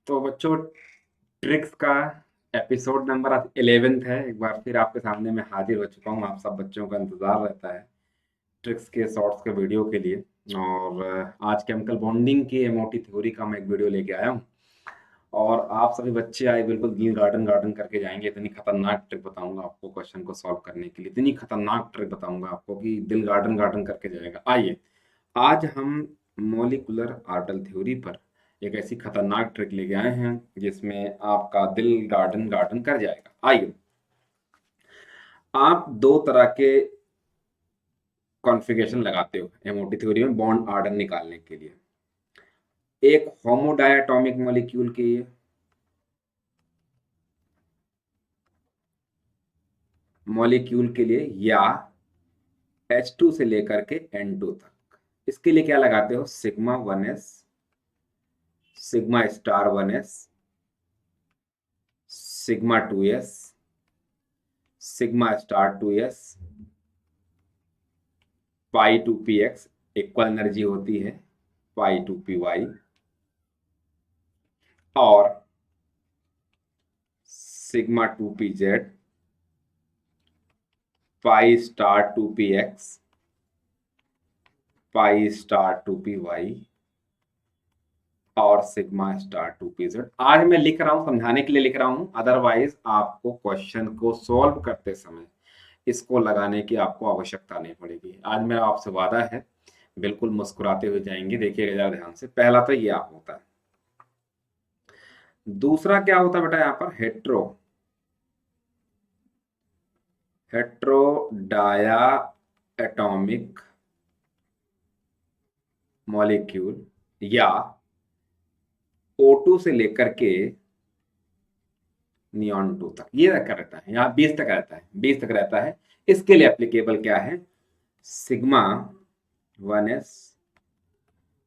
तो बच्चों, ट्रिक्स का एपिसोड नंबर 11th है। एक बार फिर आपके सामने मैं हाजिर हो चुका हूँ। आप सब बच्चों का इंतजार रहता है ट्रिक्स के शॉर्ट्स के वीडियो के लिए। और आज केमिकल बॉन्डिंग की एमओटी थ्योरी का मैं एक वीडियो लेके आया हूँ। और आप सभी बच्चे आए बिल्कुल दिल गार्डन गार्डन करके जाएंगे। इतनी खतरनाक ट्रिक बताऊंगा आपको क्वेश्चन को सॉल्व करने के लिए। इतनी खतरनाक ट्रिक बताऊंगा आपको कि दिल गार्डन गार्डन करके जाएगा। आइए, आज हम मॉलिक्यूलर ऑर्बिटल थ्योरी पर एक ऐसी खतरनाक ट्रिक लेके आए हैं जिसमें आपका दिल गार्डन गार्डन कर जाएगा। आइए, आप दो तरह के कॉन्फ़िगरेशन लगाते हो एमओटी थ्योरी में बॉन्ड ऑर्डर निकालने के लिए। एक होमोडायटॉमिक मॉलिक्यूल के लिए, या H2 से लेकर के N2 तक। इसके लिए क्या लगाते हो? Sigma 1s, sigma star 1s, sigma 2s, sigma star 2s, पाई 2px। इक्वल एनर्जी होती है पाई 2py। और sigma 2pz, pi star 2px, pi star 2py और सिग्मा स्टार 2pz। आज मैं लिख रहा हूं, समझाने के लिए लिख रहा हूं। अदरवाइज आपको क्वेश्चन को सॉल्व करते समय इसको लगाने की आपको आवश्यकता नहीं पड़ेगी। आज मेरा आपसे वादा है, बिल्कुल मुस्कुराते हुए जाएंगे। देखिएगा जरा ध्यान से। पहला तो ये आप होता है। दूसरा क्या होता है बेटा? यहां पर हेट्रो डाया एटॉमिक मॉलिक्यूल, या O2 से लेकर के नियॉन 2 तक। ये तक रहता है, यहाँ 20 तक रहता है, 20 तक रहता है। इसके लिए एप्लीकेबल क्या है? Sigma 1s,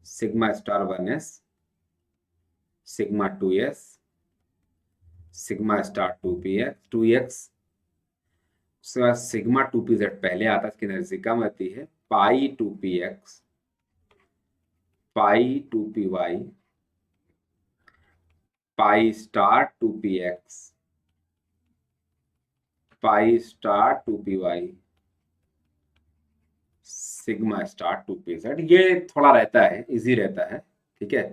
sigma star 1s, sigma 2s, sigma star 2x। उसके बाद सिग्मा 2pz पहले आता है, इसकी एनर्जी कम रहती है। पाई 2px, पाई 2py, pi star 2px, pi star 2py, sigma star 2pz। ये थोड़ा रहता है, इजी रहता है। ठीक है,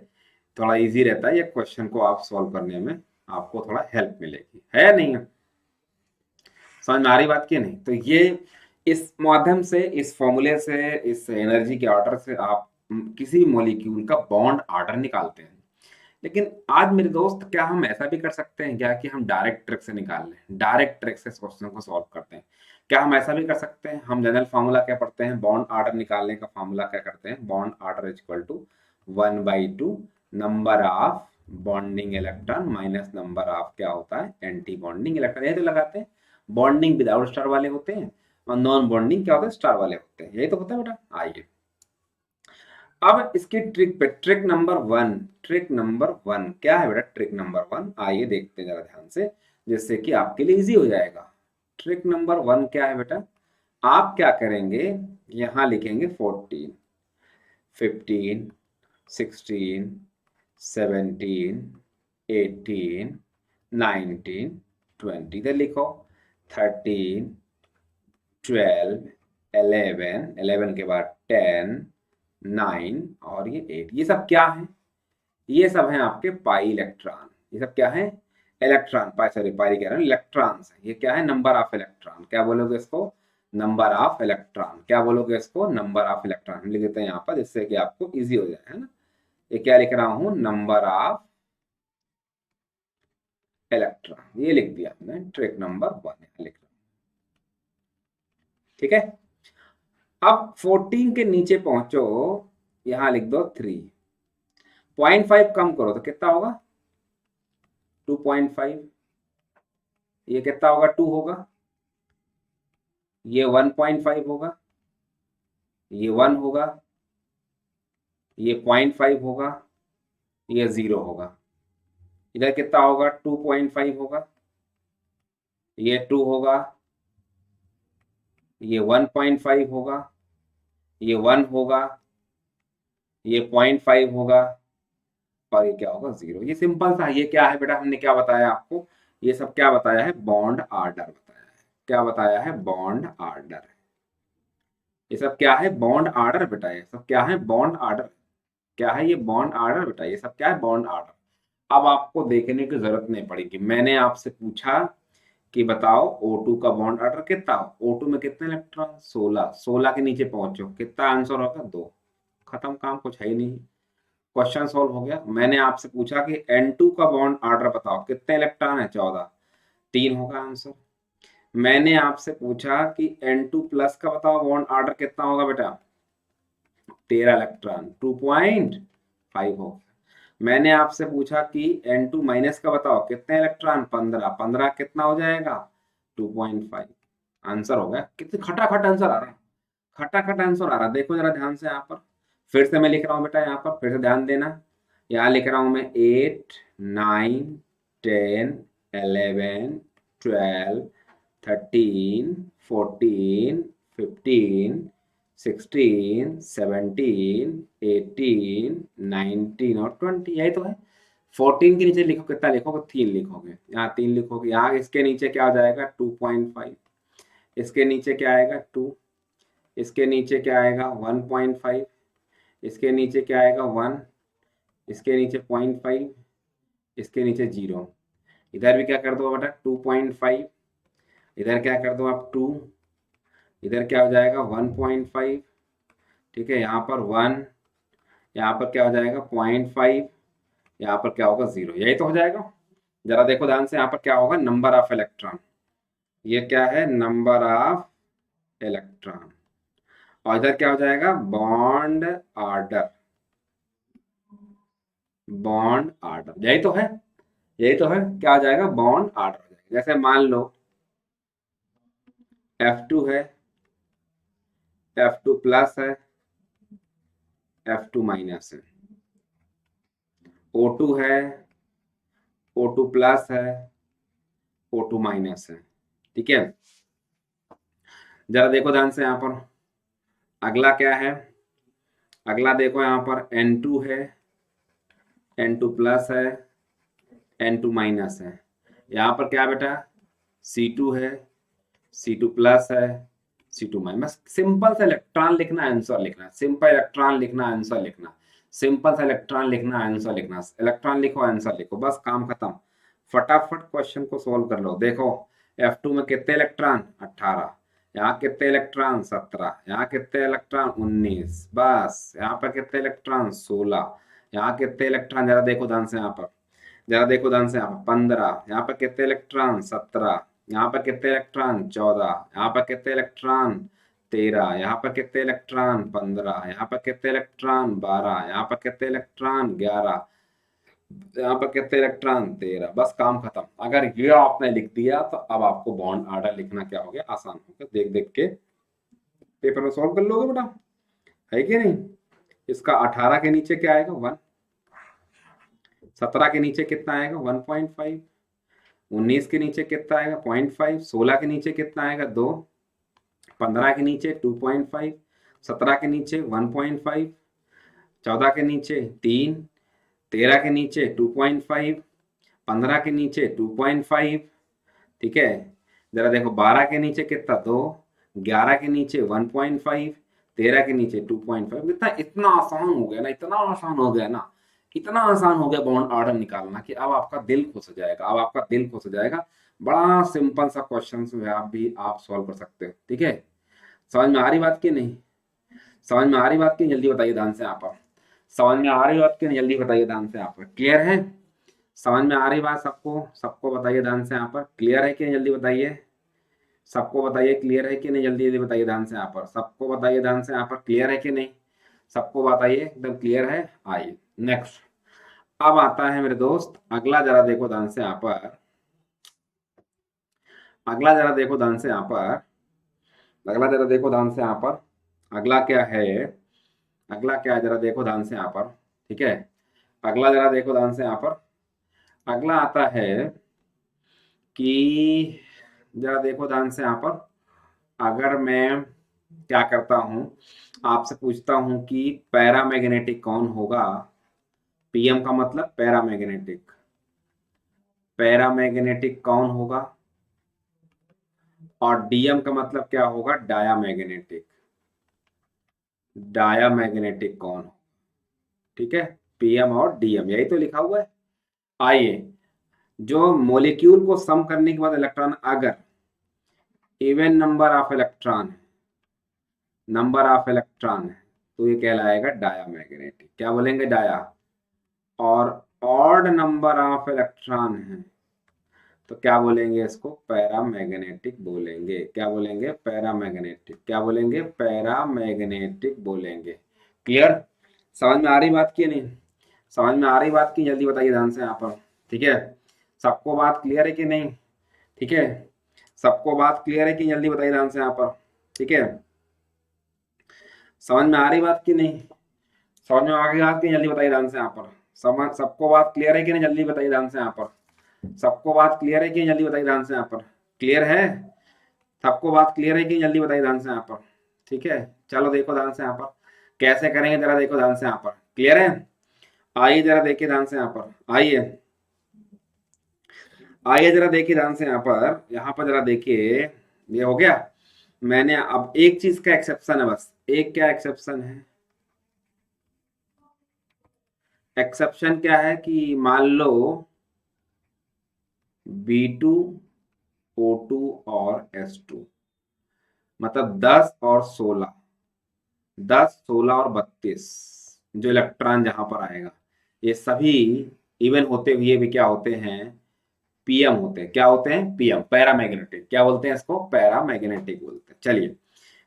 थोड़ा इजी रहता है। ये क्वेश्चन को आप सॉल्व करने में आपको थोड़ा हेल्प मिलेगी, है नहीं है? समझ में आ रही बात की नहीं? तो ये इस माध्यम से, इस फॉर्मूले से, इस एनर्जी के ऑर्डर से आप किसी मॉलिक्यूल का बॉन्ड ऑर्डर निकालते हैं। लेकिन आज मेरे दोस्त, क्या हम ऐसा भी कर सकते हैं क्या कि हम डायरेक्ट ट्रिक से निकाल लें, डायरेक्ट ट्रिक से क्वेश्चन को सॉल्व करते हैं? क्या हम ऐसा भी कर सकते हैं? हम जनरल फार्मूला क्या पढ़ते हैं बॉन्ड ऑर्डर निकालने का? फार्मूला क्या करते हैं? Bond order is equal to 1/2 number of bonding electron minus number of क्या होता है? Anti bonding electron. ये तो लगाते हैं। बॉन्डिंग विदाउट स्टार वाले होते हैं और नॉन बॉन्डिंग क्या होता है? स्टार वाले होते हैं। यही तो होता है बेटा। आइए, अब इसकी ट्रिक पे, ट्रिक नंबर वन क्या है बेटा? ट्रिक नंबर वन आइए देखते हैं जरा ध्यान से, जिससे कि आपके लिए इजी हो जाएगा। ट्रिक नंबर वन क्या है बेटा? आप क्या करेंगे? यहां लिखेंगे 14, 15, 16, 17, 18, 19, 20। इधर लिखो 13, 12, 11, 11 के बाद 10, 9 और ये 8। ये सब क्या है? ये सब हैं आपके पाई इलेक्ट्रॉन। ये सब क्या है? इलेक्ट्रॉन। पाई, सॉरी, पाई कह रहा हूँ, इलेक्ट्रॉन्स है। ये क्या है? Number of electron. क्या बोलोगे इसको? Number of electron. क्या बोलोगे इसको? Number of electron. हम लिख देते हैं यहाँ पर जिससे कि आपको इजी हो जाए, है ना? ये क्या लिख रहा हूँ? Number of electron. ये लिख दिया हमने। ट्रिक नंबर वन लिख रहा हूँ। ठीक है, अब 14 के नीचे पहुंचो, यहां लिख दो 3। 0.5 कम करो तो कितना होगा? 2.5। ये कितना होगा? 2 होगा। ये 1.5 होगा। ये 1 होगा। ये 0.5 होगा। ये 0 होगा। इधर कितना होगा? 2.5 होगा। ये 2 होगा। ये 1.5 होगा। ये 1 होगा। ये 0.5 होगा और ये क्या होगा 0। ये सिंपल सा, ये क्या है बेटा, हमने क्या बताया आपको, ये सब क्या बताया है, बॉन्ड आर्डर बताया है। क्या बताया है, बॉन्ड आर्डर। ये सब क्या है, बॉन्ड आर्डर बेटा, ये सब क्या है, बॉन्ड आर्डर। क्या है ये, बॉन्ड आर्डर बेटा, ये सब क्या है, बॉन्ड आर्डर। अब आपको देखने की जरूरत नहीं पड़ेगी। मैंने आपसे पूछा कि बताओ O2 का बॉन्ड ऑर्डर कितना, O2 में कितने इलेक्ट्रॉन, 16। 16 के नीचे पहुंचो, कितना आंसर होगा, 2। खत्म काम, कुछ है ही नहीं, क्वेश्चन सॉल्व हो गया। मैंने आपसे पूछा कि N2 का बॉन्ड ऑर्डर बताओ, कितने इलेक्ट्रॉन है, 14। 3 होगा आंसर। मैंने आपसे पूछा कि N2 प्लस का बताओ बॉन्ड ऑर्डर कितना होगा बेटा, 13 इलेक्ट्रॉन, 2.5 होगा। मैंने आपसे पूछा कि N2 माइनस का बताओ कितने इलेक्ट्रॉन, 15। 15 कितना हो जाएगा, 2.5। आंसर हो गया। कितने खटाखट आंसर आ रहा है, खटाखट आंसर आ रहा है। देखो जरा ध्यान से, यहाँ पर फिर से मैं लिख रहा हूँ बेटा, यहाँ पर फिर से ध्यान देना। यहाँ लिख रहा हूँ मैं 8, 9, 10, 11, 12, 13, 14, 15, 16, 17, 18, 19 और 20, यही तो है। 14 के नीचे लिखो, कितना लिखोगे, 3 लिखोगे, यहाँ 3 लिखोगे। यहाँ इसके नीचे क्या हो जाएगा, 2.5। इसके नीचे क्या आएगा, 2। इसके नीचे क्या आएगा, 1.5। इसके नीचे क्या आएगा, 1। इसके नीचे 0.5। इसके नीचे 0। इधर भी क्या कर दो बेटा, 2.5। इधर क्या कर दो आप, 2। इधर क्या हो जाएगा, 1.5। ठीक है, यहाँ पर 1। यहाँ पर क्या हो जाएगा, 0.5। यहाँ पर क्या होगा, 0। यही तो हो जाएगा। जरा देखो ध्यान से, यहाँ पर क्या होगा, नंबर ऑफ इलेक्ट्रॉन। ये क्या है, नंबर ऑफ इलेक्ट्रॉन। और इधर क्या हो जाएगा, बॉन्ड ऑर्डर। बॉन्ड ऑर्डर, यही तो है, यही तो है। क्या हो जाएगा, बॉन्ड ऑर्डर हो जाएगा। जैसे मान लो F2 है, F2 प्लस है, F2 माइनस है। O2 है, O2 प्लस है, O2 माइनस है। ठीक है, जरा देखो ध्यान से यहाँ पर अगला क्या है। अगला देखो यहाँ पर N2 है, N2 प्लस है, N2 माइनस है। यहाँ पर क्या बेटा, C2 है, C2 प्लस है, C2 माइनस। सिंपल सा इलेक्ट्रॉन लिखना, आंसर लिखना, सिंपल इलेक्ट्रॉन लिखना, आंसर लिखना, सिंपल सा इलेक्ट्रॉन लिखना, आंसर लिखना। इलेक्ट्रॉन लिखो, आंसर लिखो, बस काम खत्म। फटाफट क्वेश्चन को सोल्व कर लो। देखो F2 में कितने इलेक्ट्रॉन, 18। यहाँ कितने इलेक्ट्रॉन, 17। यहाँ कितने इलेक्ट्रॉन, 19। बस यहाँ पर कितने इलेक्ट्रॉन, 16। यहाँ कितने इलेक्ट्रॉन, जरा देखो ध्यान से यहाँ पर, जरा देखो ध्यान से यहाँ पर 15। यहाँ पर कितने इलेक्ट्रॉन, 17। यहाँ पर कितने इलेक्ट्रॉन, 14। यहाँ पर कितने इलेक्ट्रॉन, 13। यहाँ पर कितने इलेक्ट्रॉन, 15। यहाँ पर कितने इलेक्ट्रॉन, 12। यहाँ पर कितने इलेक्ट्रॉन, 11। यहाँ पर कितने इलेक्ट्रॉन, 13। बस काम खत्म। अगर ये आपने लिख दिया तो अब आपको बॉन्ड ऑर्डर लिखना क्या हो गया, आसान हो गया। देख देख के पेपर में सॉल्व कर लोगे बेटा, है कि नहीं। इसका 18 के नीचे क्या आएगा, 1। 17 के नीचे कितना आएगा, 1.5। 19 के नीचे कितना आएगा, 0.5। 16 के नीचे कितना आएगा, 2। 15 के नीचे 2.5। 17 के नीचे 1.5। 14 के नीचे 3। 13 के नीचे 2.5। 15 के नीचे 2.5। ठीक है, जरा देखो 12 के नीचे कितना, 2। 11 के नीचे 1.5। 13 के नीचे 2.5। इतना इतना आसान हो गया ना, इतना आसान हो गया ना, इतना आसान हो गया बॉन्ड ऑर्डर निकालना कि अब आपका दिल खुश हो जाएगा, अब आपका दिल खुश हो जाएगा। बड़ा सिंपल सा क्वेश्चन है, आप भी आप सॉल्व कर सकते हो। ठीक है, समझ में आ रही बात की नहीं, समझ में आ रही बात की, जल्दी बताइए ध्यान से आप। समझ में आ रही बात की नहीं, जल्दी बताइए ध्यान से आप। क्लियर है, समझ में आ रही बात सबको, सबको बताइए ध्यान से यहाँ पर। क्लियर है कि नहीं, जल्दी बताइए। सबको बताइए क्लियर है कि नहीं, जल्दी जल्दी बताइए ध्यान से यहाँ पर। सबको बताइए ध्यान से यहाँ पर, क्लियर है कि नहीं, सबको बताइए एकदम क्लियर है। आइए नेक्स्ट, अब आता है मेरे दोस्त अगला, जरा देखो ध्यान से यहाँ पर। अगला जरा देखो ध्यान से यहाँ पर, अगला जरा देखो ध्यान से यहाँ पर। अगला क्या है, अगला क्या है, जरा देखो ध्यान से यहाँ पर। ठीक है, अगला जरा देखो ध्यान से यहाँ पर। अगला आता है कि जरा देखो ध्यान से यहाँ पर। अगर मैं क्या करता हूँ, आपसे पूछता हूँ कि पैरामैग्नेटिक कौन होगा, पीएम का मतलब पैरामैग्नेटिक, पैरामैग्नेटिक कौन होगा, और डीएम का मतलब क्या होगा, डायामैग्नेटिक, डायामैग्नेटिक कौन हो, ठीक है। पीएम और डीएम यही तो लिखा हुआ है। आइए, जो मॉलिक्यूल को सम करने के बाद इलेक्ट्रॉन अगर even number of electron, number of electron है, तो ये कहलाएगा डायामैग्नेटिक, क्या बोलेंगे, डाया। और ऑड नंबर ऑफ इलेक्ट्रॉन है तो क्या बोलेंगे, इसको पैरामैग्नेटिक बोलेंगे, क्या बोलेंगे, पैरामैग्नेटिक, क्या बोलेंगे, पैरामैग्नेटिक बोलेंगे। क्लियर, समझ में आ रही बात की नहीं, समझ में आ रही बात की, जल्दी बताइए ध्यान से यहाँ पर, ठीक है। सबको बात क्लियर है कि नहीं, ठीक है, सबको बात क्लियर है कि, जल्दी बताइए ध्यान से यहाँ पर, ठीक है। समझ में आ रही बात की नहीं, समझ में आ गई बात की, जल्दी बताइए ध्यान से यहाँ पर। समझ, सबको बात क्लियर है कि नहीं, जल्दी बताइए ध्यान से यहाँ पर। सबको बात क्लियर है कि, जल्दी बताइए ध्यान से यहाँ पर। क्लियर है, सबको बात क्लियर है कि, जल्दी बताइए ध्यान से यहाँ पर, ठीक है। चलो देखो ध्यान से यहाँ पर कैसे करेंगे, जरा देखो ध्यान से यहाँ पर, क्लियर है। आइए जरा देखिए ध्यान से यहाँ पर, आइए आइए जरा देखिए ध्यान से यहाँ पर जरा देखिए, ये हो गया। मैंने अब एक चीज का एक्सेप्शन है, बस एक, क्या एक्सेप्शन है, एक्सेप्शन क्या है कि मान लो B2 O2 और S2, मतलब 10 और 16, 10 16 और 32 जो इलेक्ट्रॉन जहां पर आएगा, ये सभी इवन होते हुए भी क्या होते हैं, पीएम होते हैं, क्या होते हैं, पीएम, पैरामैग्नेटिक, क्या बोलते हैं इसको, पैरामैग्नेटिक बोलते हैं। चलिए,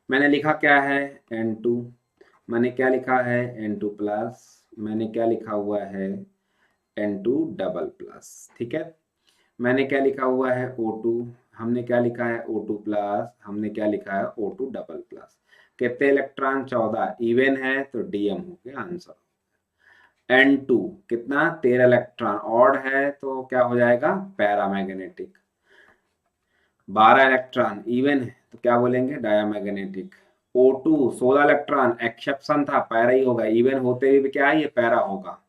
मैंने लिखा क्या है, N2, मैंने क्या लिखा है, N2 प्लस, मैंने क्या लिखा हुआ है, N2 डबल प्लस, ठीक है। मैंने क्या लिखा हुआ है, O2, हमने क्या लिखा है, O2 प्लस, हमने क्या लिखा है, O2 डबल प्लस। कितने इलेक्ट्रॉन, 14, इवन है तो डीएम हो गया आंसर। N2 कितना, 13 इलेक्ट्रॉन, ऑड है तो क्या हो जाएगा, पैरामैग्नेटिक। 12 इलेक्ट्रॉन इवन है तो क्या बोलेंगे, डायामैग्नेटिक। O2 16 इलेक्ट्रॉन, एक्सेप्शन था, पैरा ही होगा, इवन होते हुए भी क्या है, ये पैरा होगा।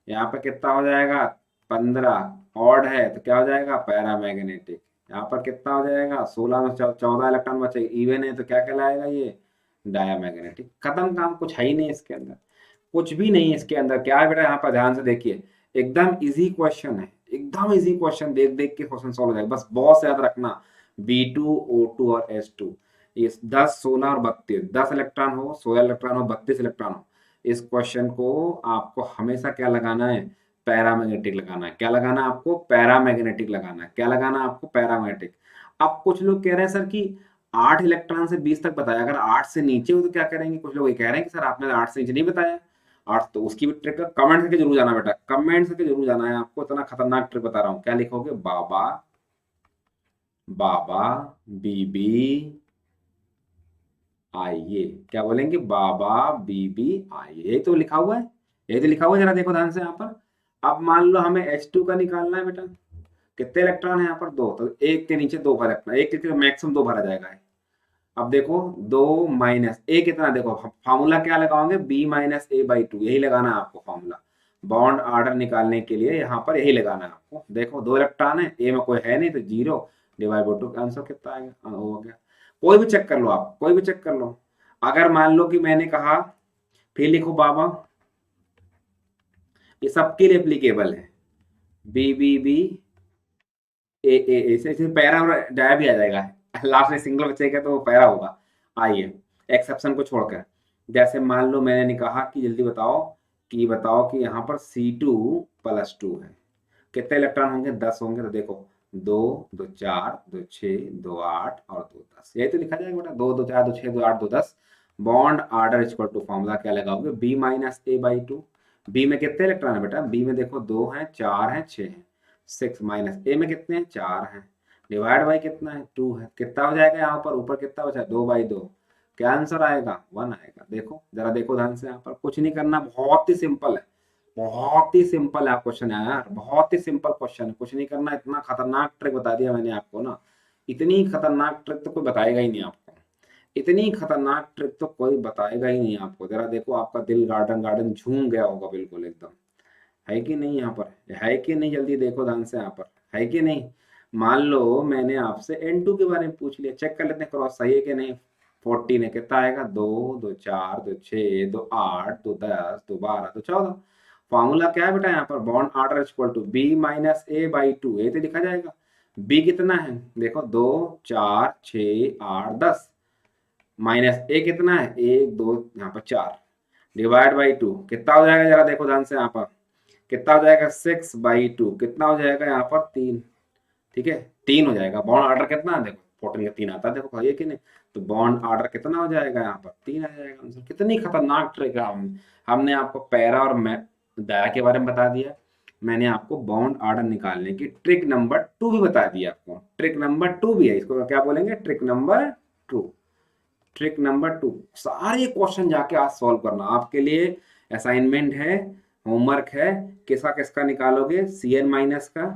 यहाँ पे कितना हो जाएगा, 15, ऑड है तो क्या हो जाएगा, पैरामैग्नेटिक। यहाँ पर कितना हो जाएगा, 16 में 14 इलेक्ट्रॉन बचे, इवन है तो क्या कहलाएगा, ये डायामैग्नेटिक। खत्म काम, कुछ है ही नहीं इसके अंदर, कुछ भी नहीं है इसके अंदर। क्या है बेटा, यहाँ पर ध्यान से देखिए, एकदम इजी क्वेश्चन है, एकदम इजी क्वेश्चन, देख देख के क्वेश्चन सॉल्व हो जाएगा। बस बहुत याद रखना, B2 O2 और S2, ये 10 16 और 32, 10 इलेक्ट्रॉन हो, 16 इलेक्ट्रॉन हो, 32 इलेक्ट्रॉन हो, इस क्वेश्चन को आपको हमेशा क्या लगाना है, पैरामैग्नेटिक लगाना है। क्या लगाना है आपको, पैरामैग्नेटिक लगाना है। क्या लगाना है आपको, पैरामैग्नेटिक। अब कुछ लोग कह रहे हैं सर कि 8 इलेक्ट्रॉन से 20 तक बताया, अगर 8 से नीचे हो तो क्या करेंगे, कुछ लोग ये कह रहे हैं कि सर आपने 8 से नीचे नहीं बताया, 8 तो उसकी भी ट्रिक, कमेंट करके जरूर जाना बेटा, कमेंट करके जरूर जाना है आपको, इतना खतरनाक ट्रिक बता रहा हूँ। क्या लिखोगे, बाबा, बाबा, बीबी, आइए, क्या बोलेंगे, बाबा, बीबी, आइए, यही तो लिखा हुआ है, यही तो लिखा हुआ है, जरा देखो ध्यान से यहाँ पर। अब मान लो हमें H2 का निकालना है बेटा, कितने इलेक्ट्रॉन है यहाँ पर, 2, तो एक के नीचे 2 भरा रखना, एक के मैक्सिमम 2 भरा जाएगा। अब देखो 2 माइनस ए कितना, देखो फॉर्मूला क्या लगाओगे, B-A/2, यही लगाना है आपको फॉर्मूला, बॉन्ड ऑर्डर निकालने के लिए यहाँ पर यही लगाना है आपको। देखो 2 इलेक्ट्रॉन है, ए में कोई है नहीं तो 0 डिवाइड बाई 2 का आंसर कितना आएगा, हो गया। कोई भी चेक कर लो आप, कोई भी चेक कर लो। अगर मान लो कि मैंने कहा, फिर लिखो बाबा, ये सबके लिए एप्लीकेबल है, B ऐसे पैरा और डाया भी आ जाएगा, लास्ट में सिंगल बचेगा तो वो पैरा होगा। आइए, एक्सेप्शन को छोड़कर, जैसे मान लो मैंने कहा कि जल्दी बताओ कि यहाँ पर C2 प्लस 2 है, कितने इलेक्ट्रॉन होंगे, 10 होंगे, तो देखो 2 2 4 2 6 2 8 और 2 10, यही तो लिखा जाएगा बेटा, 2 2 4 2 6 2 8 2 10। Bond order equal to formula क्या लगाओगे, B-A/2। बी में कितने इलेक्ट्रॉन है बेटा, बी में देखो 2 हैं, 4 हैं, 6 हैं, 6 माइनस ए में कितने हैं, 4 हैं, डिवाइड बाई कितना है, 2 है, कितना हो जाएगा यहाँ पर, ऊपर कितना बचा, 2/2, क्या आंसर आएगा, 1 आएगा। देखो जरा देखो ध्यान से, यहाँ पर कुछ नहीं करना, बहुत ही सिंपल है, बहुत ही सिंपल है क्वेश्चन है यार, बहुत ही सिंपल क्वेश्चन है, कुछ नहीं करना। इतना खतरनाक ट्रिक बता दिया मैंने आपको ना, इतनी खतरनाक ट्रिक तो कोई बताएगा ही नहीं आपको, इतनी खतरनाक ट्रिक तो कोई बताएगा ही नहीं आपको। जरा देखो, आपका दिल गार्डन गार्डन झूम गया होगा बिल्कुल एकदम, है कि नहीं? यहाँ पर है कि नहीं? जल्दी देखो ध्यान से, यहाँ पर है कि नहीं? मान लो मैंने आपसे N2 के बारे में पूछ लिया, चेक कर लेते हैं क्रॉस सही है कि नहीं। 14 है, कितना आएगा? 2 2 4 2 6 2 8 2 10 2 12 2 14। फॉर्मूला क्या है बेटा? यहाँ पर bond order equal to B minus A by two, A तो लिखा जाएगा। बी कितना है? देखो 2 4 6 8 10, माइनस ए कितना है? 1 2 यहाँ पर 4, डिवाइड बाई टू कितना हो जाएगा? जरा देखो ध्यान से यहाँ पर कितना हो जाएगा? 6/2 कितना हो जाएगा यहाँ पर? 3। ठीक है, 3 हो जाएगा। बॉन्ड ऑर्डर कितना है? देखो 14 का 3 आता है, देखो है कि नहीं? तो बॉन्ड ऑर्डर कितना हो जाएगा यहाँ पर? 3 आ जाएगा आंसर। कितनी खतरनाक ट्रिक है। हमने आपको पैरा और दाया के बारे में बता दिया, मैंने आपको बॉन्ड ऑर्डर निकालने की ट्रिक नंबर 2 भी बता दिया आपको। ट्रिक नंबर 2 भी है, इसको क्या बोलेंगे? Trick number 2। ट्रिक नंबर 2 सारे क्वेश्चन जाके आज सॉल्व करना, आपके लिए असाइनमेंट है, होमवर्क है। किसका किसका निकालोगे? Cn माइनस का,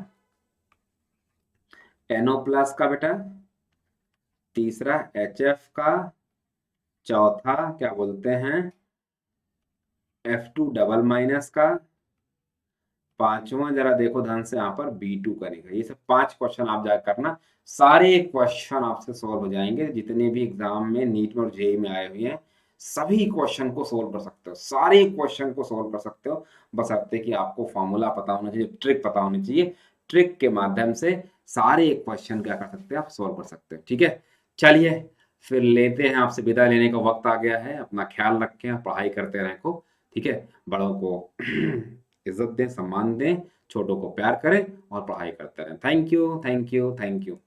NO प्लस का बेटा, तीसरा HF का, चौथा क्या बोलते हैं F2 डबल माइनस का, पांचवा जरा देखो ध्यान से यहाँ पर B2 करेगा। ये सब 5 क्वेश्चन आप जाकर करना, सारे क्वेश्चन आपसे सॉल्व हो जाएंगे। जितने भी एग्जाम में नीट में और जेई में आए हुए हैं सभी क्वेश्चन को सोल्व कर सकते हो, सारे क्वेश्चन को सोल्व कर सकते हो, बशर्ते कि आपको फॉर्मूला पता होना चाहिए, ट्रिक पता होनी चाहिए। ट्रिक के माध्यम से सारे क्वेश्चन क्या कर सकते हैं? आप सोल्व कर सकते हो। ठीक है, चलिए फिर लेते हैं, आपसे विदा लेने का वक्त आ गया है। अपना ख्याल रखें, पढ़ाई करते रहें को। ठीक है, बड़ों को इज्जत दें, सम्मान दें, छोटों को प्यार करें और पढ़ाई करते रहें। Thank you, thank you, thank you.